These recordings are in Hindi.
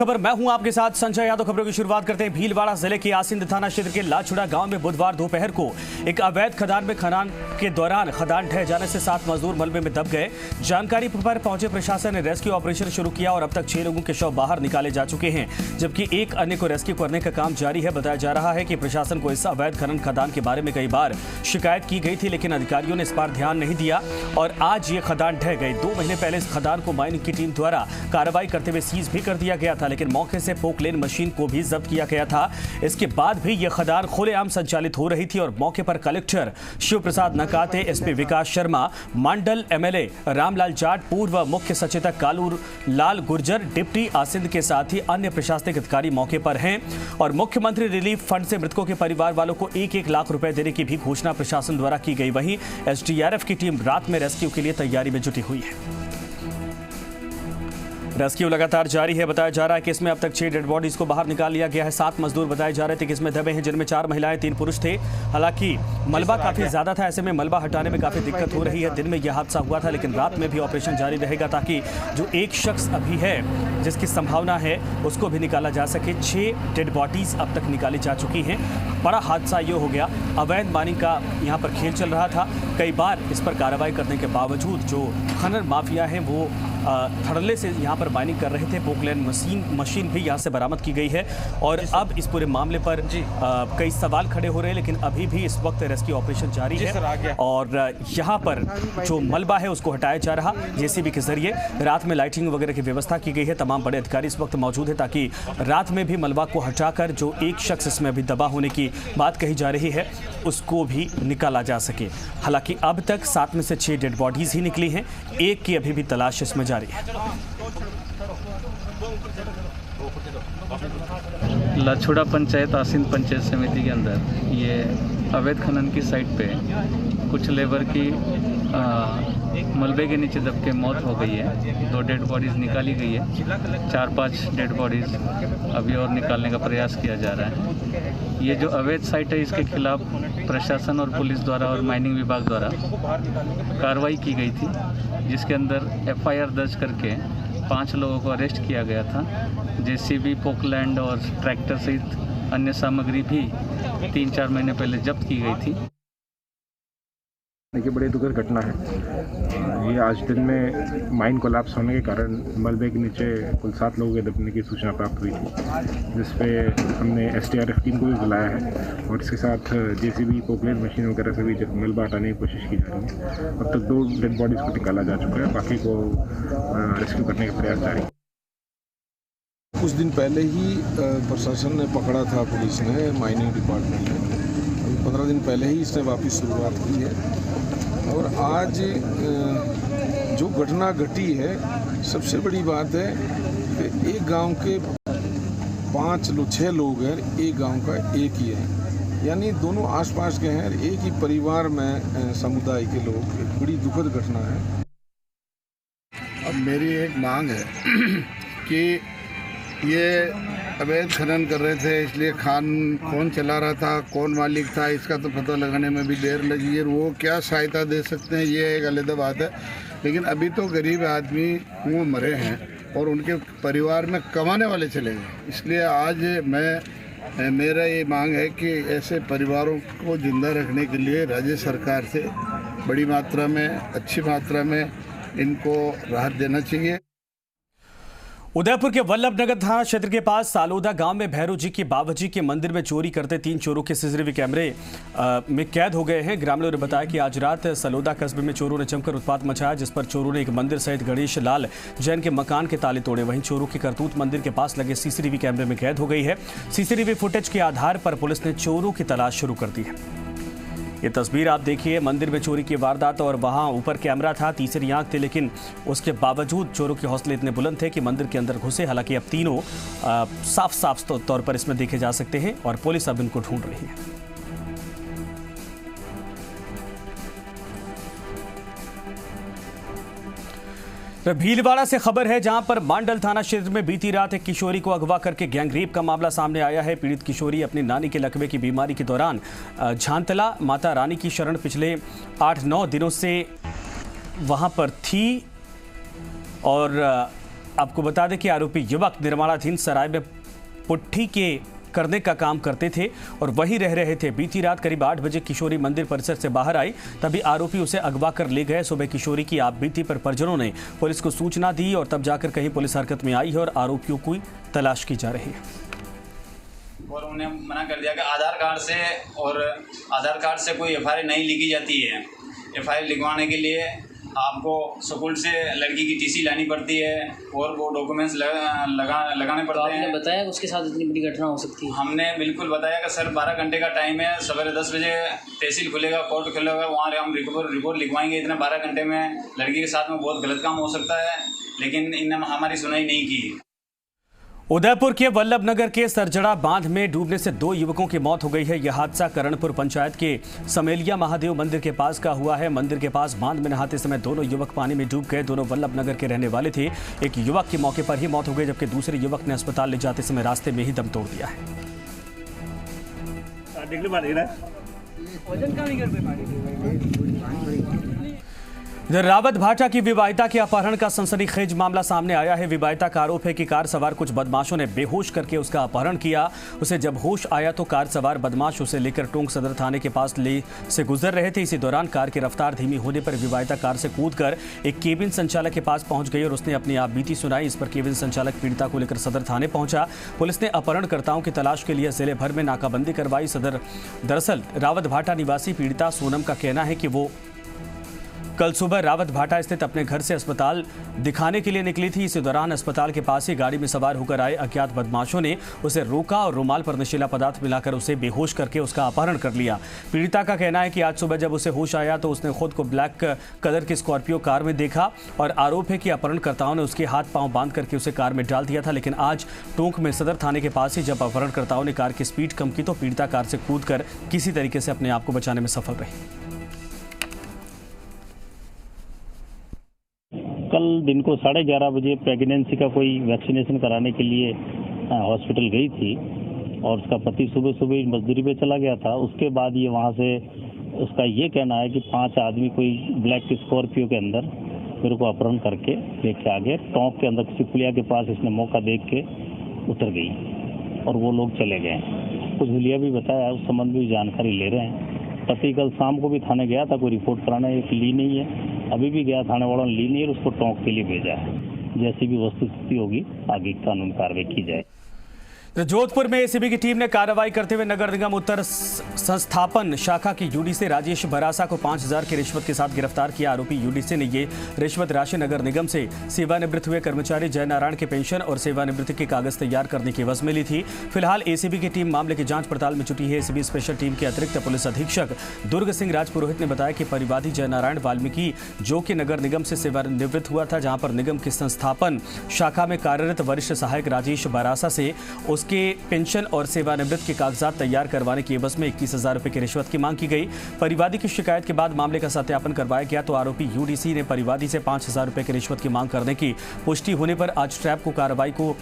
खबर मैं हूं आपके साथ संजय यादव। खबरों की शुरुआत करते हैं भीलवाड़ा जिले के आसिंद थाना क्षेत्र के लाछुड़ा गांव में बुधवार दोपहर को एक अवैध खदान में खनन के दौरान खदान ढह जाने से 7 मजदूर मलबे में दब गए। जानकारी पर पहुंचे प्रशासन ने रेस्क्यू ऑपरेशन शुरू किया और अब तक 6 लोगों के शव बाहर निकाले जा चुके हैं, जबकि एक अन्य को रेस्क्यू करने का काम जारी है। बताया जा रहा है कि प्रशासन को इस अवैध खनन खदान के बारे में कई बार शिकायत की गई थी, लेकिन अधिकारियों ने इस पर ध्यान नहीं दिया और आज ये खदान ढह गई। 2 महीने पहले इस खदान को माइनिंग की टीम द्वारा कार्रवाई करते हुए सीज भी कर दिया गया था, लेकिन मौके से पोकलेन मशीन को भी जब्त किया गया था। इसके बाद भी यह खदान खुलेआम संचालित हो रही थी और मौके पर कलेक्टर शिव प्रसाद नकाते, एसपी विकास शर्मा, मंडल एमएलए रामलाल जाट, पूर्व मुख्य सचेतक कालू लाल गुर्जर, डिप्टी आसिंद के साथ ही अन्य प्रशासनिक अधिकारी मौके पर हैं और मुख्यमंत्री रिलीफ फंड से मृतकों के परिवार वालों को 1-1 लाख रुपए देने की भी घोषणा प्रशासन द्वारा की गई। वहीं एसडीआरएफ की टीम रात में रेस्क्यू के लिए तैयारी में जुटी हुई है। रेस्क्यू लगातार जारी है। बताया जा रहा है कि इसमें अब तक 6 डेड बॉडीज को बाहर निकाल लिया गया है। 7 मजदूर बताए जा रहे थे कि इसमें दबे हैं, जिनमें 4 महिलाएं 3 पुरुष थे। हालांकि मलबा काफी ज्यादा था, ऐसे में मलबा हटाने में काफी दिक्कत हो रही है। दिन में यह हादसा हुआ था, लेकिन रात में भी ऑपरेशन जारी रहेगा ताकि जो एक शख्स अभी है जिसकी संभावना है उसको भी निकाला जा सके। 6 डेड बॉडीज अब तक निकाली जा चुकी हैं। बड़ा हादसा ये हो गया, अवैध माइनिंग का यहाँ पर खेल चल रहा था। कई बार इस पर कार्रवाई करने के बावजूद जो खनन माफिया हैं वो धड़ल्ले से यहाँ पर माइनिंग कर रहे थे। पोकलेन मशीन भी यहाँ से बरामद की गई है और अब इस पूरे मामले पर कई सवाल खड़े हो रहे हैं, लेकिन अभी भी इस वक्त रेस्क्यू ऑपरेशन जारी है और यहाँ पर जो मलबा है उसको हटाया जा रहा। जेसीबी के जरिए रात में लाइटिंग वगैरह की व्यवस्था की गई है। तमाम बड़े अधिकारी इस वक्त मौजूद है ताकि रात में भी मलबा को हटाकर जो एक शख्स इसमें अभी दबा होने की बात कही जा रही है उसको भी निकाला जा सके। हालांकि अब तक 7 में से 6 डेड बॉडीज ही निकली हैं, एक की अभी भी तलाश इसमें जारी है। लाछुड़ा पंचायत आसिंद पंचायत समिति के अंदर ये अवैध खनन की साइट पे कुछ लेबर की मलबे के नीचे दब के मौत हो गई है। 2 डेड बॉडीज़ निकाली गई है, 4-5 डेड बॉडीज़ अभी और निकालने का प्रयास किया जा रहा है। ये जो अवैध साइट है इसके खिलाफ प्रशासन और पुलिस द्वारा और माइनिंग विभाग द्वारा कार्रवाई की गई थी, जिसके अंदर एफआईआर दर्ज करके 5 लोगों को अरेस्ट किया गया था। जेसीबी, पोकलैंड और ट्रैक्टर सहित अन्य सामग्री भी 3-4 महीने पहले जब्त की गई थी। देखिए, बड़ी दुखद घटना है ये। आज दिन में माइन कोलैप्स होने के कारण मलबे के नीचे कुल 7 लोगों के दबने की सूचना प्राप्त हुई थी, जिस पे हमने एसडीआरएफ टीम को भी बुलाया है और इसके साथ जेसीबी, पोकलेन मशीन वगैरह से भी मलबा हटाने की कोशिश की जा रही है। अब तक 2 डेड बॉडीज़ को निकाला जा चुका है, बाकी को रेस्क्यू करने का प्रयास जारी है। कुछ दिन पहले ही प्रशासन ने पकड़ा था, पुलिस ने, माइनिंग डिपार्टमेंट ने। 15 दिन पहले ही इसने वापस शुरुआत की है और आज जो घटना घटी है, सबसे बड़ी बात है कि एक गांव के 6 लोग हैं, एक गांव का एक ही है, यानी दोनों आसपास के हैं, एक ही परिवार में समुदाय के लोग। एक बड़ी दुखद घटना है। अब मेरी एक मांग है कि ये अवैध खनन कर रहे थे, इसलिए कौन चला रहा था, कौन मालिक था, इसका तो पता लगाने में भी देर लगी है। वो क्या सहायता दे सकते हैं ये एक अलग बात है, लेकिन अभी तो गरीब आदमी वो मरे हैं और उनके परिवार में कमाने वाले चले गए। इसलिए आज मेरा ये मांग है कि ऐसे परिवारों को जिंदा रखने के लिए राज्य सरकार से बड़ी मात्रा में, अच्छी मात्रा में इनको राहत देना चाहिए। उदयपुर के वल्लभनगर थाना क्षेत्र के पास सालोदा गांव में भैरव जी की बाबाजी के मंदिर में चोरी करते 3 चोरों के सीसीटीवी कैमरे में कैद हो गए हैं। ग्रामीणों ने बताया कि आज रात सलोदा कस्बे में चोरों ने जमकर उत्पात मचाया, जिस पर चोरों ने एक मंदिर सहित गणेश लाल जैन के मकान के ताले तोड़े। वहीं चोरों की करतूत मंदिर के पास लगे सीसीटीवी कैमरे में कैद हो गई है। सीसीटीवी फुटेज के आधार पर पुलिस ने चोरों की तलाश शुरू कर दी है। ये तस्वीर आप देखिए, मंदिर में चोरी की वारदात और वहां ऊपर कैमरा था, तीसरी आंख थी, लेकिन उसके बावजूद चोरों के हौसले इतने बुलंद थे कि मंदिर के अंदर घुसे। हालांकि अब तीनों साफ तौर पर इसमें देखे जा सकते हैं और पुलिस अब इनको ढूंढ रही है। भीलवाड़ा से खबर है, जहां पर मांडल थाना क्षेत्र में बीती रात एक किशोरी को अगवा करके गैंगरेप का मामला सामने आया है। पीड़ित किशोरी अपनी नानी के लकवे की बीमारी के दौरान झांतला माता रानी की शरण पिछले 8-9 दिनों से वहां पर थी और आपको बता दें कि आरोपी युवक निर्माणाधीन सराय में पुट्ठी के करने का काम करते थे और वहीं रह रहे थे। बीती रात करीब 8 बजे किशोरी मंदिर परिसर से बाहर आई, तभी आरोपी उसे अगवा कर ले गए। सुबह किशोरी की आपबीती पर परिजनों ने पुलिस को सूचना दी और तब जाकर कहीं पुलिस हरकत में आई है और आरोपियों की तलाश की जा रही है। और उन्हें मना कर दिया कि आधार कार्ड से कोई एफआईआर नहीं लिखी जाती है। एफआईआर लिखवाने के लिए आपको स्कूल से लड़की की टीसी लानी पड़ती है और वो डॉक्यूमेंट्स लगाने पड़ते हैं। आपने बताया उसके साथ इतनी बड़ी घटना हो सकती है? हमने बिल्कुल बताया कि सर 12 घंटे का टाइम है, सवेरे 10 बजे तहसील खुलेगा, कोर्ट खुलेगा, वहाँ हम रिपोर्ट लिखवाएंगे। इतने 12 घंटे में लड़की के साथ में बहुत गलत काम हो सकता है, लेकिन इन्होंने हमारी सुनाई नहीं की। उदयपुर के वल्लभनगर के सरजड़ा बांध में डूबने से 2 युवकों की मौत हो गई है। यह हादसा करणपुर पंचायत के समेलिया महादेव मंदिर के पास का हुआ है। मंदिर के पास बांध में नहाते समय दोनों युवक पानी में डूब गए। दोनों वल्लभनगर के रहने वाले थे। एक युवक की मौके पर ही मौत हो गई, जबकि दूसरे युवक ने अस्पताल ले जाते समय रास्ते में ही दम तोड़ दिया है। इधर रावत भाटा की विवाहिता के अपहरण का सनसनीखेज मामला सामने आया है। विवाहिता का आरोप है कि कार सवार कुछ बदमाशों ने बेहोश करके उसका अपहरण किया। उसे जब होश आया तो कार सवार बदमाश उसे लेकर टोंक सदर थाने के पास से गुजर रहे थे। इसी दौरान कार की रफ्तार धीमी होने पर विवाहिता कार से कूदकर एक केबिन संचालक के पास पहुंच गई और उसने अपनी आपबीती सुनाई। इस पर केबिन संचालक पीड़िता को लेकर सदर थाने पहुंचा। पुलिस ने अपहरणकर्ताओं की तलाश के लिए जिले भर में नाकाबंदी करवाई। दरअसल रावत भाटा निवासी पीड़िता सोनम का कहना है कि वो कल सुबह रावत भाटा स्थित अपने घर से अस्पताल दिखाने के लिए निकली थी। इसी दौरान अस्पताल के पास ही गाड़ी में सवार होकर आए अज्ञात बदमाशों ने उसे रोका और रुमाल पर नशीला पदार्थ मिलाकर उसे बेहोश करके उसका अपहरण कर लिया। पीड़िता का कहना है कि आज सुबह जब उसे होश आया तो उसने खुद को ब्लैक कलर की स्कॉर्पियो कार में देखा और आरोप है कि अपहरणकर्ताओं ने उसके हाथ पांव बांध करके उसे कार में डाल दिया था। लेकिन आज टोंक में सदर थाने के पास ही जब अपहरणकर्ताओं ने कार की स्पीड कम की तो पीड़िता कार से कूदकर किसी तरीके से अपने आप को बचाने में सफल रही। कल दिन को 11:30 बजे प्रेगनेंसी का कोई वैक्सीनेशन कराने के लिए हॉस्पिटल गई थी और उसका पति सुबह सुबह मजदूरी पे चला गया था। उसके बाद ये वहाँ से उसका ये कहना है कि 5 आदमी कोई ब्लैक स्कॉर्पियो के अंदर मेरे को अपहरण करके लेके आ गए। टोंक के अंदर किसी पुलिया के पास इसने मौका देख के उतर गई और वो लोग चले गए। कुछ हुलिया भी बताया, उस संबंध में जानकारी ले रहे हैं। पति कल शाम को भी थाने गया था, कोई रिपोर्ट कराने ली नहीं है। अभी भी गया, थाने वालों ने ली नहीं है, उसको टोंक के लिए भेजा है। जैसी भी वस्तुस्थिति होगी आगे कानूनी कार्रवाई की जाए। जोधपुर में एसीबी की टीम ने कार्रवाई करते हुए नगर निगम उत्तर संस्थापन शाखा की यूडीसी राजेश बरासा को 5,000 की रिश्वत के साथ गिरफ्तार किया। आरोपी यूडीसी ने ये रिश्वत राशि नगर निगम से सेवानिवृत्त हुए कर्मचारी जयनारायण के पेंशन और सेवानिवृत्ति के कागज तैयार करने की एवज में ली थी। फिलहाल एसीबी की टीम मामले की जांच पड़ताल में जुटी है। एसीबी स्पेशल टीम के अतिरिक्त पुलिस अधीक्षक दुर्ग सिंह राजपुरोहित ने बताया कि परिवादी जयनारायण वाल्मीकि जो कि नगर निगम से सेवानिवृत्त हुआ था, जहां पर निगम की संस्थापन शाखा में कार्यरत वरिष्ठ सहायक राजेश बरासा से उसके पेंशन और सेवानिवृत्त के कागजात तैयार करवाने की एवज में 21,000 रुपए की रिश्वत की मांग की गई। परिवादी की शिकायत के बाद मामले का सत्यापन करवाया गया तो आरोपी यूडीसी ने परिवादी से 5,000 रुपए की रिश्वत की मांग करने की पुष्टि होने पर आज ट्रैप को कार्रवाई को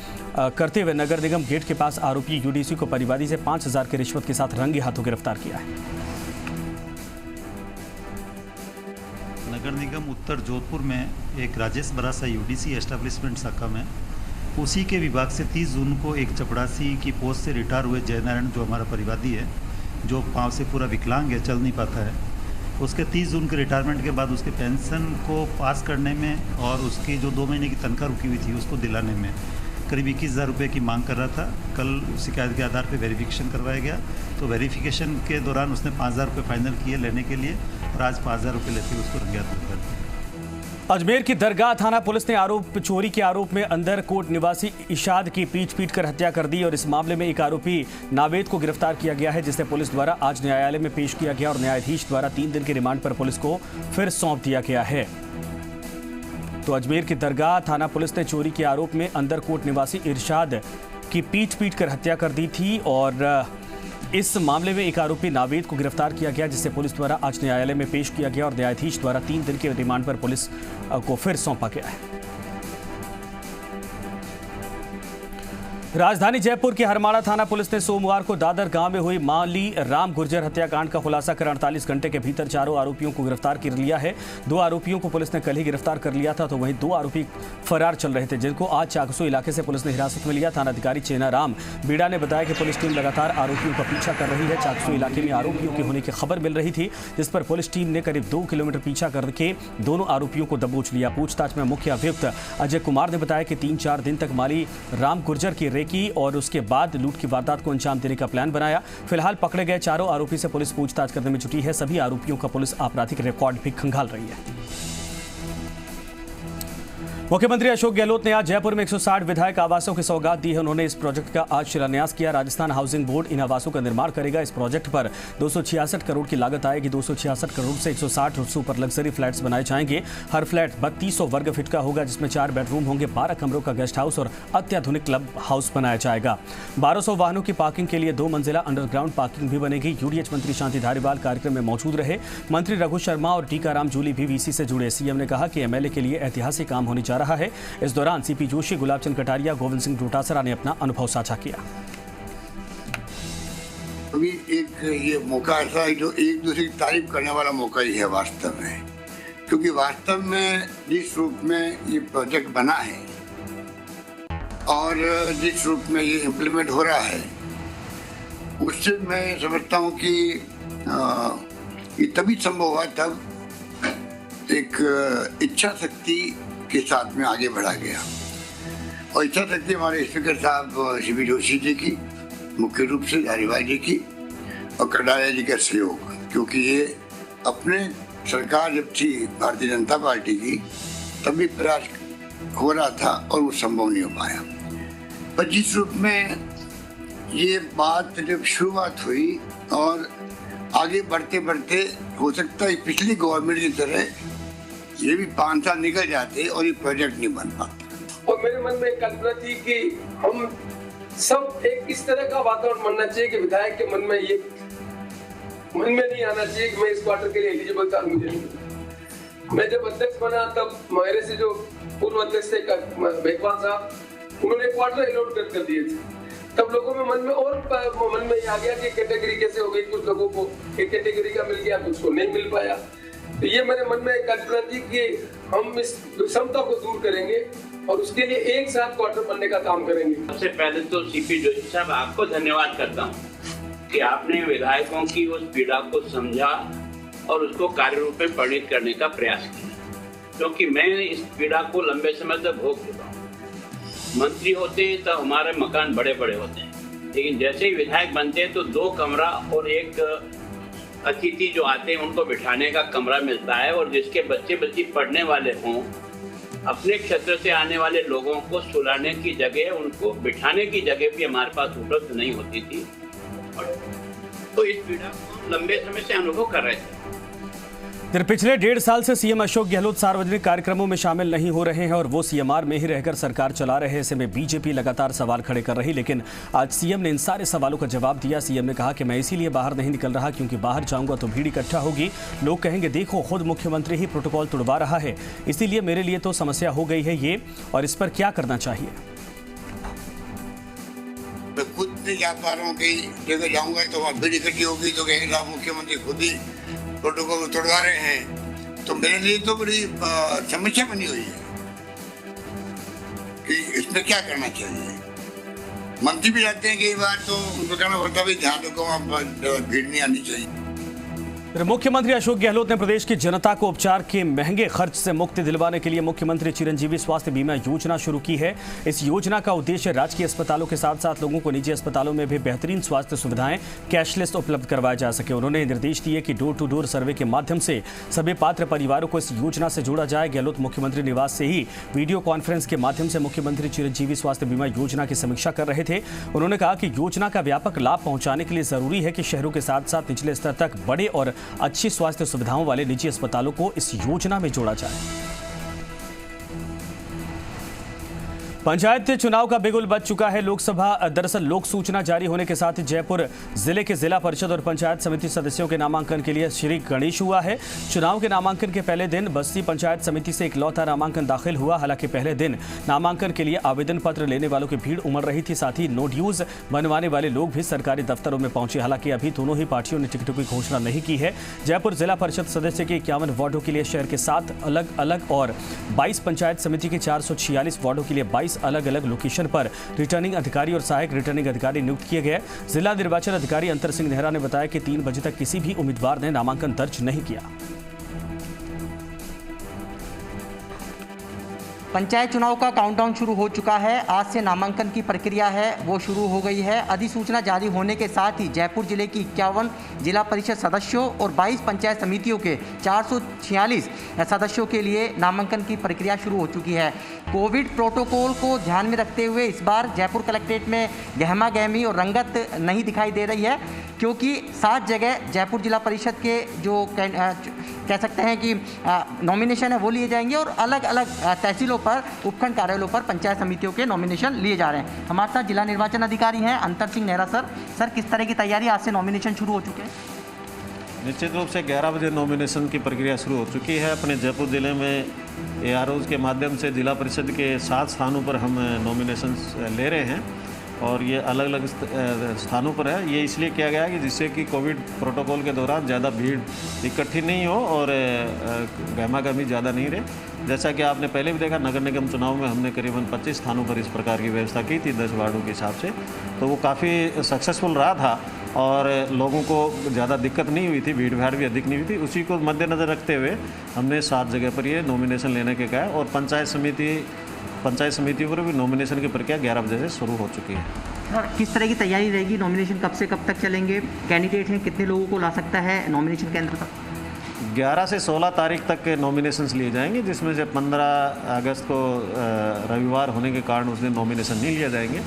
करते हुए नगर निगम गेट के पास आरोपी यूडीसी को परिवादी से 5,000 की रिश्वत के साथ रंगे हाथों गिरफ्तार किया है। नगर निगम उत्तर जोधपुर में एक राजेश बरासा यूडीसी एस्टेब्लिशमेंट शाखा में उसी के विभाग से 30 जून को एक चपड़ासी की पोस्ट से रिटायर हुए जयनारायण, जो हमारा परिवादी है, जो पाँव से पूरा विकलांग है, चल नहीं पाता है, उसके 30 जून के रिटायरमेंट के बाद उसके पेंशन को पास करने में और उसकी जो 2 महीने की तनख्वाह रुकी हुई थी उसको दिलाने में करीब 21,000 रुपये की मांग कर रहा था। कल शिकायत के आधार पर वेरिफिकेशन करवाया गया तो वेरिफिकेशन के दौरान उसने 5,000 रुपये फाइनल किए लेने के लिए और आज 5,000 रुपये लेते हुए उसको रंगे हाथ कर दिया। अजमेर की दरगाह थाना पुलिस ने चोरी के आरोप में अंदरकोट निवासी इशाद की पीट कर हत्या कर दी और इस मामले में एक आरोपी नावेद को गिरफ्तार किया गया है, जिसे पुलिस द्वारा आज न्यायालय में पेश किया गया और न्यायाधीश द्वारा 3 दिन के रिमांड पर पुलिस को फिर सौंप दिया गया है। तो अजमेर की दरगाह थाना पुलिस ने चोरी के आरोप में अंदरकोट निवासी इरशाद की पीट कर हत्या कर दी थी और इस मामले में एक आरोपी नावेद को गिरफ्तार किया गया, जिसे पुलिस द्वारा आज न्यायालय में पेश किया गया और न्यायाधीश द्वारा 3 दिन के रिमांड पर पुलिस को फिर सौंपा गया है। राजधानी जयपुर के हरमाड़ा थाना पुलिस ने सोमवार को दादर गांव में हुई माली राम गुर्जर हत्याकांड का खुलासा कर 48 घंटे के भीतर चारों आरोपियों को गिरफ्तार कर लिया है। 2 आरोपियों को पुलिस ने कल ही गिरफ्तार कर लिया था, तो वहीं 2 आरोपी फरार चल रहे थे, जिनको आज चाकसू इलाके से पुलिस ने हिरासत में लिया। थानाधिकारी चेना राम बीड़ा ने बताया कि पुलिस टीम लगातार आरोपियों का पीछा कर रही है। चाकसू इलाके में आरोपियों के होने की खबर मिल रही थी, जिस पर पुलिस टीम ने करीब 2 किलोमीटर पीछा करके दोनों आरोपियों को दबोच लिया। पूछताछ में मुख्य अभियुक्त अजय कुमार ने बताया कि 3-4 दिन तक माली राम गुर्जर की रेकी और उसके बाद लूट की वारदात को अंजाम देने का प्लान बनाया। फिलहाल पकड़े गए चारों आरोपी से पुलिस पूछताछ करने में जुटी है। सभी आरोपियों का पुलिस आपराधिक रिकॉर्ड भी खंगाल रही है। मुख्यमंत्री अशोक गहलोत ने आज जयपुर में 160 विधायक आवासों की सौगात दी है। उन्होंने इस प्रोजेक्ट का आज शिलान्यास किया। राजस्थान हाउसिंग बोर्ड इन आवासों का निर्माण करेगा। इस प्रोजेक्ट पर 266 करोड़ की लागत आएगी। 266 करोड़ से 160 सुपर लग्जरी फ्लैट्स बनाए जाएंगे। हर फ्लैट 3200 वर्ग फीट का होगा, जिसमें 4 बेडरूम होंगे, 12 कमरों का गेस्ट हाउस और अत्याधुनिक क्लब हाउस बनाया जाएगा। 1200 वाहनों की पार्किंग के लिए 2 मंजिला अंडरग्राउंड पार्किंग भी बनेगी। यूडीएच मंत्री शांति धारीवाल कार्यक्रम में मौजूद रहे। मंत्री रघु शर्मा और टीकाराम जूली भी वीसी से जुड़े। सीएम ने कहा कि एमएलए के लिए ऐतिहासिक काम होने जा रहा है। इस दौरान सीपी जोशी, गुलाब चंद कटारिया, गोविंद सिंह डोटासरा ने अपना अनुभव साझा किया। अभी एक ये मौका ऐसा है जो एक दूसरे की तारीफ करने वाला मौका ही है वास्तव में, क्योंकि वास्तव में जिस रूप में ये प्रोजेक्ट बना है और जिस रूप में ये इम्प्लीमेंट हो रहा है, उससे मैं समझता हूँ कि ये तभी संभव हुआ तब एक इच्छा शक्ति के साथ में आगे बढ़ा गया। और इच्छा शक्ति हमारे स्पीकर साहब सीपी जोशी जी की, मुख्य रूप से धारीवाल जी की और कटारिया जी का सहयोग, क्योंकि ये अपने सरकार जब थी भारतीय जनता पार्टी की तब भी प्रयास हो रहा था और वो संभव नहीं हो पाया। पर जिस रूप में ये बात जब शुरुआत हुई और आगे बढ़ते बढ़ते हो सकता है पिछली गवर्नमेंट की तरह ये भी 5 साल निकल जाते और ये प्रोजेक्ट नहीं बन पाता। और मेरे मन में एक कल्पना थी कि हम सब एक इस तरह का वातावरण बनना चाहिए कि विधायक के मन में ये मन में नहीं आना चाहिए कि मैं इस क्वार्टर के लिए एलिजिबल था, मुझे नहीं। मैं जब अध्यक्ष बना तब मेरे से जो पूर्व अध्यक्ष थे बेकवाल साहब, उन्होंने क्वार्टर अलॉट कर दिए थे। तब लोगों में मन में और मन में आ गया कि कैटेगरी कैसे हो गई, कुछ लोगों को एक कैटेगरी का मिल गया, कुछ को नहीं मिल पाया। तो ये मेरे मन में एक कल्पना थी कि हम इस विषमता को दूर करेंगे और उसके लिए एक साथ क्वार्टर बनने का काम करेंगे। सबसे पहले तो सीपी जोशी साहब आपको धन्यवाद करता हूँ कि आपने विधायकों की उस पीड़ा को समझा और उसको कार्य रूप में परिणित करने का प्रयास किया, क्योंकि मैं इस पीड़ा को लंबे समय तक भोग चुका हूँ। मंत्री होते हैं तो हमारे मकान बड़े बड़े होते हैं, लेकिन जैसे ही विधायक बनते हैं तो 2 कमरा और एक अतिथि जो आते हैं उनको बिठाने का कमरा मिलता है, और जिसके बच्चे बच्ची पढ़ने वाले हों, अपने क्षेत्र से आने वाले लोगों को सुलाने की जगह, उनको बिठाने की जगह भी हमारे पास उपलब्ध नहीं होती थी। तो इस पीड़ा को लंबे समय से अनुभव कर रहे थे। पिछले 1.5 साल से सीएम अशोक गहलोत सार्वजनिक कार्यक्रमों में शामिल नहीं हो रहे हैं और वो सीएमआर में ही रहकर सरकार चला रहे हैं। ऐसे में बीजेपी लगातार सवाल खड़े कर रही, लेकिन आज सीएम ने इन सारे सवालों का जवाब दिया। सीएम ने कहा कि मैं इसीलिए बाहर नहीं निकल रहा क्योंकि बाहर जाऊंगा तो भीड़ इकट्ठा होगी, लोग कहेंगे देखो खुद मुख्यमंत्री ही प्रोटोकॉल तोड़वा रहा है, इसीलिए मेरे लिए तो समस्या हो गई है ये, और इस पर क्या करना चाहिए। मैं खुद नहीं जा पा रहा हूँ, कहीं जगह जाऊंगा तो वहाँ भीड़ इकट्ठी होगी तो कहेंगे मुख्यमंत्री खुद ही प्रोटोकॉल तोड़वा रहे हैं। तो मेरे लिए तो बड़ी समस्या बनी हुई है कि इसमें क्या करना चाहिए। मंत्री भी रहते हैं कई बार तो उनको कहना पड़ता है ध्यान रखो वहाँ भीड़ नहीं आनी चाहिए। मुख्यमंत्री अशोक गहलोत ने प्रदेश की जनता को उपचार के महंगे खर्च से मुक्ति दिलवाने के लिए मुख्यमंत्री चिरंजीवी स्वास्थ्य बीमा योजना शुरू की है। इस योजना का उद्देश्य राजकीय अस्पतालों के साथ साथ लोगों को निजी अस्पतालों में भी बेहतरीन स्वास्थ्य सुविधाएं कैशलेस उपलब्ध करवाया जा सके। उन्होंने निर्देश दिए कि डोर टू डोर सर्वे के माध्यम से सभी पात्र परिवारों को इस योजना से जोड़ा जाए। गहलोत मुख्यमंत्री निवास से ही वीडियो कॉन्फ्रेंस के माध्यम से मुख्यमंत्री चिरंजीवी स्वास्थ्य बीमा योजना की समीक्षा कर रहे थे। उन्होंने कहा कि योजना का व्यापक लाभ पहुंचाने के लिए जरूरी है कि शहरों के साथ साथ निचले स्तर तक बड़े और अच्छी स्वास्थ्य सुविधाओं वाले निजी अस्पतालों को इस योजना में जोड़ा जाए। पंचायत चुनाव का बिगुल बज चुका है। लोकसभा दरअसल लोक सूचना जारी होने के साथ ही जयपुर जिले के जिला परिषद और पंचायत समिति सदस्यों के नामांकन के लिए श्री गणेश हुआ है। चुनाव के नामांकन के पहले दिन बस्ती पंचायत समिति से इकलौता नामांकन दाखिल हुआ। हालांकि पहले दिन नामांकन के लिए आवेदन पत्र लेने वालों की भीड़ उमड़ रही थी। साथ ही नो ड्यूज बनवाने वाले लोग भी सरकारी दफ्तरों में पहुंचे। हालांकि अभी दोनों ही पार्टियों ने टिकटों की घोषणा नहीं की है। जयपुर जिला परिषद सदस्य के 51 वार्डों के लिए शहर के 7 अलग अलग और 22 पंचायत समिति के 446 वार्डों के लिए 22 अलग अलग लोकेशन पर रिटर्निंग अधिकारी और सहायक रिटर्निंग अधिकारी नियुक्त किए गए। जिला निर्वाचन अधिकारी अंतर सिंह नेहरा ने बताया कि 3 बजे तक किसी भी उम्मीदवार ने नामांकन दर्ज नहीं किया। पंचायत चुनाव का काउंटडाउन शुरू हो चुका है। आज से नामांकन की प्रक्रिया है वो शुरू हो गई है। अधिसूचना जारी होने के साथ ही जयपुर जिले की 51 जिला परिषद सदस्यों और 22 पंचायत समितियों के 446 सदस्यों के लिए नामांकन की प्रक्रिया शुरू हो चुकी है। कोविड प्रोटोकॉल को ध्यान में रखते हुए इस बार जयपुर कलेक्ट्रेट में गहमा गहमी और रंगत नहीं दिखाई दे रही है, क्योंकि 7 जगह जयपुर जिला परिषद के जो कह सकते हैं कि नॉमिनेशन है वो लिए जाएंगे और अलग अलग तहसीलों पर, उपखंड कार्यालयों पर पंचायत समितियों के नॉमिनेशन लिए जा रहे हैं। हमारे साथ जिला निर्वाचन अधिकारी हैं अंतर सिंह नेहरा सर, किस तरह की तैयारी, आज से नॉमिनेशन शुरू हो चुके हैं? निश्चित रूप से 11 बजे नॉमिनेशन की प्रक्रिया शुरू हो चुकी है। अपने जयपुर ज़िले में AROs के माध्यम से जिला परिषद के 7 स्थानों पर हम नॉमिनेशन ले रहे हैं और ये अलग अलग स्थानों पर है। ये इसलिए किया गया है कि जिससे कि कोविड प्रोटोकॉल के दौरान ज़्यादा भीड़ इकट्ठी नहीं हो और गहमा-गहमी ज़्यादा नहीं रहे। जैसा कि आपने पहले भी देखा, नगर निगम चुनाव में हमने करीबन 25 स्थानों पर इस प्रकार की व्यवस्था की थी 10 वार्डों के हिसाब से, तो वो काफ़ी सक्सेसफुल रहा था और लोगों को ज़्यादा दिक्कत नहीं हुई थी, भीड़ भाड़ भी अधिक नहीं हुई थी। उसी को मद्देनज़र रखते हुए हमने 7 जगह पर ये नॉमिनेशन लेने के कहा और पंचायत समितियों पर भी नॉमिनेशन की प्रक्रिया 11 बजे से शुरू हो चुकी है। सर, किस तरह की तैयारी रहेगी? नॉमिनेशन कब से कब तक चलेंगे? कैंडिडेट हैं, कितने लोगों को ला सकता है नॉमिनेशन केंद्र तक? 11 से 16 तारीख तक के नॉमिनेशंस लिए जाएंगे, जिसमें से 15 अगस्त को रविवार होने के कारण उस दिन नॉमिनेशन नहीं लिए जाएंगे।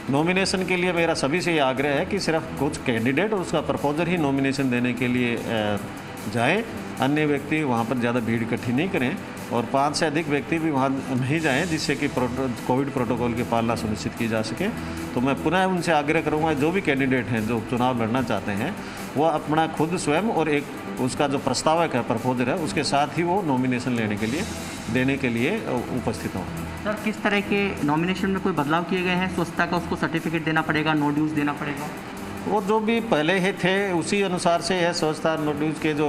नॉमिनेशन के लिए मेरा सभी से ये आग्रह है कि सिर्फ कुछ कैंडिडेट और उसका प्रपोजर ही नॉमिनेशन देने के लिए जाएं, अन्य व्यक्ति वहाँ पर ज़्यादा भीड़ इकट्ठी नहीं करें और 5 से अधिक व्यक्ति भी वहाँ नहीं जाएं, जिससे कि कोविड प्रोटोकॉल की पालना सुनिश्चित की जा सके। तो मैं पुनः उनसे आग्रह करूँगा, जो भी कैंडिडेट हैं जो चुनाव लड़ना चाहते हैं, वो अपना खुद स्वयं और एक उसका जो प्रस्तावक है, प्रपोजर है, उसके साथ ही वो नॉमिनेशन देने के लिए उपस्थित हों। सर, किस तरह के नॉमिनेशन में कोई बदलाव किए गए हैं? स्वच्छता का उसको सर्टिफिकेट देना पड़ेगा, नो ड्यूज़ देना पड़ेगा? वो जो भी पहले ही थे उसी अनुसार से है। स्वच्छता नो ड्यूज़ के जो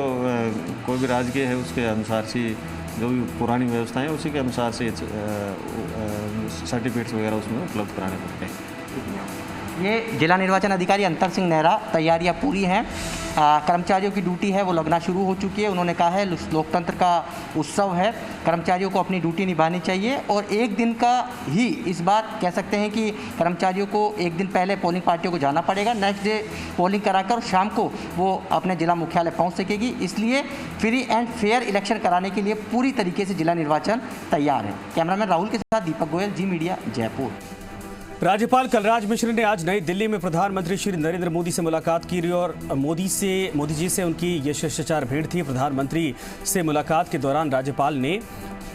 कोई भी राजकीय है उसके अनुसार से जो भी पुरानी व्यवस्था है उसी के अनुसार से सर्टिफिकेट्स वगैरह उसमें उपलब्ध कराने पड़ते हैं। ये जिला निर्वाचन अधिकारी अंतर सिंह नेहरा, तैयारियां पूरी हैं। कर्मचारियों की ड्यूटी है वो लगना शुरू हो चुकी है। उन्होंने कहा है लोकतंत्र का उत्सव है, कर्मचारियों को अपनी ड्यूटी निभानी चाहिए और एक दिन का ही इस बार कह सकते हैं कि कर्मचारियों को एक दिन पहले पोलिंग पार्टियों को जाना पड़ेगा। नेक्स्ट डे पोलिंग कराकर शाम को वो अपने जिला मुख्यालय पहुंच सकेगी। इसलिए फ्री एंड फेयर इलेक्शन कराने के लिए पूरी तरीके से जिला निर्वाचन तैयार है। कैमरामैन राहुल के साथ दीपक गोयल, जी मीडिया, जयपुर। राज्यपाल कलराज मिश्र ने आज नई दिल्ली में प्रधानमंत्री श्री नरेंद्र मोदी से मुलाकात की और मोदी जी से उनकी ये शिष्टाचार भेंट थी। प्रधानमंत्री से मुलाकात के दौरान राज्यपाल ने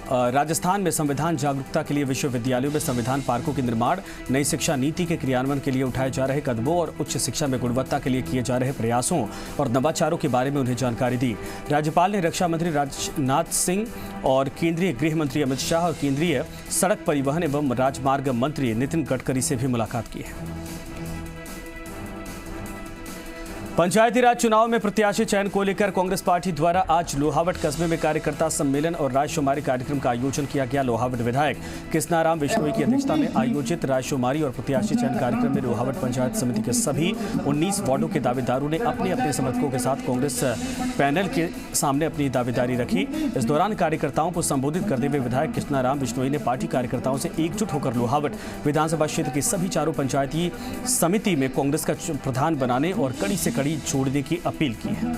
राजस्थान में संविधान जागरूकता के लिए विश्वविद्यालयों में संविधान पार्कों के निर्माण, नई शिक्षा नीति के क्रियान्वयन के लिए उठाए जा रहे कदमों और उच्च शिक्षा में गुणवत्ता के लिए किए जा रहे प्रयासों और नवाचारों के बारे में उन्हें जानकारी दी। राज्यपाल ने रक्षा मंत्री राजनाथ सिंह और केंद्रीय गृह मंत्री अमित शाह और केंद्रीय सड़क परिवहन एवं राजमार्ग मंत्री नितिन गडकरी से भी मुलाकात की है। पंचायती राज चुनाव में प्रत्याशी चयन को लेकर कांग्रेस पार्टी द्वारा आज लोहावट कस्बे में कार्यकर्ता सम्मेलन और राजशुमारी कार्यक्रम का आयोजन किया गया। लोहावट विधायक कृष्णाराम बिश्नोई की अध्यक्षता में आयोजित राजशुमारी और प्रत्याशी चयन कार्यक्रम में लोहावट पंचायत समिति के सभी 19 वार्डों के दावेदारों ने अपने अपने समर्थकों के साथ कांग्रेस पैनल के सामने अपनी दावेदारी रखी। इस दौरान कार्यकर्ताओं को संबोधित करते हुए विधायक कृष्णाराम बिश्नोई ने पार्टी कार्यकर्ताओं से एकजुट होकर लोहावट विधानसभा क्षेत्र की सभी 4 पंचायती समिति में कांग्रेस का प्रधान बनाने और कड़ी से कड़ी छोड़ने की अपील की है।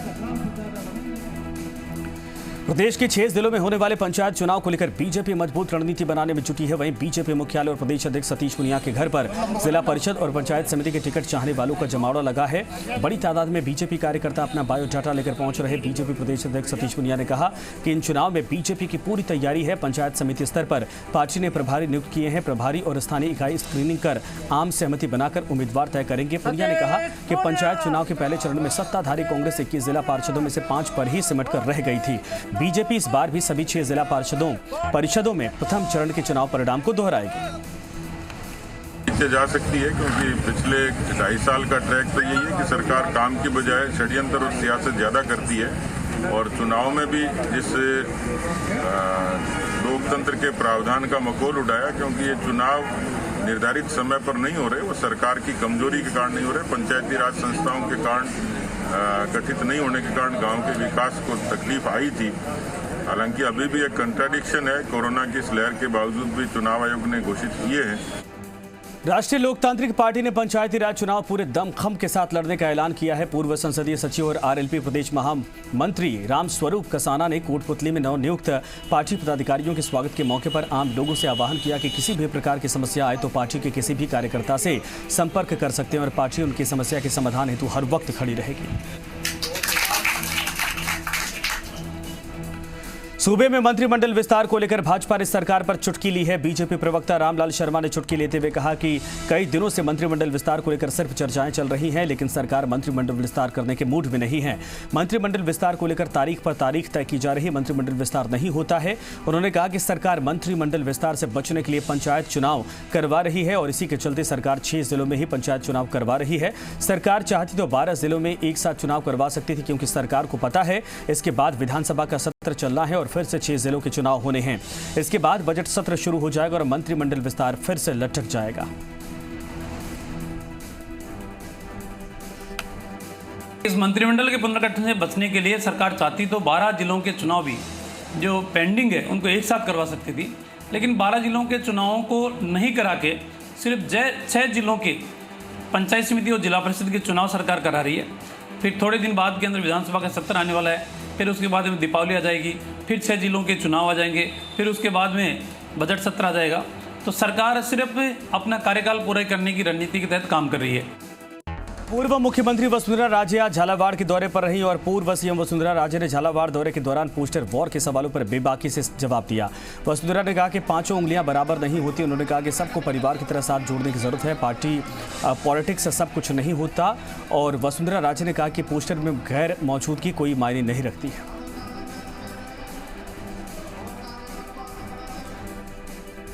प्रदेश के 6 जिलों में होने वाले पंचायत चुनाव को लेकर बीजेपी मजबूत रणनीति बनाने में जुटी है। वहीं बीजेपी मुख्यालय और प्रदेश अध्यक्ष सतीश पुनिया के घर पर जिला परिषद और पंचायत समिति के टिकट चाहने वालों का जमावड़ा लगा है। बड़ी तादाद में बीजेपी कार्यकर्ता अपना बायोडाटा लेकर पहुंच रहे। बीजेपी प्रदेश अध्यक्ष सतीश पुनिया ने कहा कि इन चुनाव में बीजेपी की पूरी तैयारी है। पंचायत समिति स्तर पर पार्टी ने प्रभारी नियुक्त किए हैं। प्रभारी और स्थानीय इकाई स्क्रीनिंग कर आम सहमति बनाकर उम्मीदवार तय करेंगे। पुनिया ने कहा कि पंचायत चुनाव के पहले चरण में सत्ताधारी कांग्रेस 21 जिला पार्षदों में से 5 पर ही सिमट कर रह गई थी। बीजेपी इस बार भी सभी 6 जिला परिषदों में प्रथम चरण के चुनाव परिणाम को दोहराएगी। जा सकती है क्योंकि पिछले 2.5 साल का ट्रैक तो यही है कि सरकार काम की बजाय षड्यंत्र और सियासत ज़्यादा करती है और चुनाव में भी जिस लोकतंत्र के प्रावधान का मखौल उठाया, क्योंकि ये चुनाव निर्धारित समय पर नहीं हो रहे, वो सरकार की कमजोरी के कारण नहीं हो रहे, पंचायती राज संस्थाओं के कारण गठित नहीं होने के कारण गांव के विकास को तकलीफ आई थी। हालांकि अभी भी एक कंट्राडिक्शन है, कोरोना की इस लहर के बावजूद भी चुनाव आयोग ने घोषित किए हैं। राष्ट्रीय लोकतांत्रिक पार्टी ने पंचायती राज चुनाव पूरे दमखम के साथ लड़ने का ऐलान किया है। पूर्व संसदीय सचिव और आरएलपी प्रदेश महामंत्री रामस्वरूप कसाना ने कोटपुतली में नवनियुक्त पार्टी पदाधिकारियों के स्वागत के मौके पर आम लोगों से आह्वान किया कि किसी भी प्रकार की समस्या आए तो पार्टी के किसी भी कार्यकर्ता से संपर्क कर सकते हैं और पार्टी उनकी समस्या के समाधान हेतु हर वक्त खड़ी रहेगी। सूबे में मंत्रिमंडल विस्तार को लेकर भाजपा ने सरकार पर चुटकी ली है। बीजेपी प्रवक्ता रामलाल शर्मा ने चुटकी लेते हुए कहा कि कई दिनों से मंत्रिमंडल विस्तार को लेकर सिर्फ चर्चाएं चल रही हैं, लेकिन सरकार मंत्रिमंडल विस्तार करने के मूड में नहीं है। मंत्रिमंडल विस्तार को लेकर तारीख पर तारीख तय की जा रही, मंत्रिमंडल विस्तार नहीं होता है। उन्होंने कहा कि सरकार मंत्रिमंडल विस्तार से बचने के लिए पंचायत चुनाव करवा रही है और इसी के चलते सरकार 6 जिलों में ही पंचायत चुनाव करवा रही है। सरकार चाहती तो 12 जिलों में एक साथ चुनाव करवा सकती थी, क्योंकि सरकार को पता है इसके बाद विधानसभा का सत्र चलना है और फिर से 6 जिलों के चुनाव होने हैं। इसके बाद बजट सत्र शुरू हो जाएगा और मंत्रिमंडल विस्तार फिर से लटक जाएगा। इस मंत्रिमंडल के पुनर्गठन से बचने के लिए सरकार चाहती तो 12 जिलों के चुनाव भी जो पेंडिंग है उनको एक साथ करवा सकती थी, लेकिन 12 जिलों के चुनावों को नहीं करा के सिर्फ 6 जिलों के पंचायत समिति और जिला परिषद के चुनाव सरकार करा रही है। फिर थोड़े दिन बाद के अंदर विधानसभा का सत्र आने वाला है, फिर उसके बाद में दीपावली आ जाएगी, फिर 6 जिलों के चुनाव आ जाएंगे, फिर उसके बाद में बजट सत्र आ जाएगा। तो सरकार सिर्फ अपना कार्यकाल पूरा करने की रणनीति के तहत काम कर रही है। पूर्व मुख्यमंत्री वसुंधरा राजे आज झालावाड़ के दौरे पर रही और पूर्व सीएम वसुंधरा राजे ने झालावाड़ दौरे के दौरान पोस्टर वॉर के सवालों पर बेबाकी से जवाब दिया। वसुंधरा ने कहा कि 5 उंगलियां बराबर नहीं होती। उन्होंने कहा कि सबको परिवार की तरह साथ जोड़ने की जरूरत है, पार्टी पॉलिटिक्स से सब कुछ नहीं होता। और वसुंधरा राजे ने कहा कि पोस्टर में गैर मौजूदगी कोई मायने नहीं रखती है।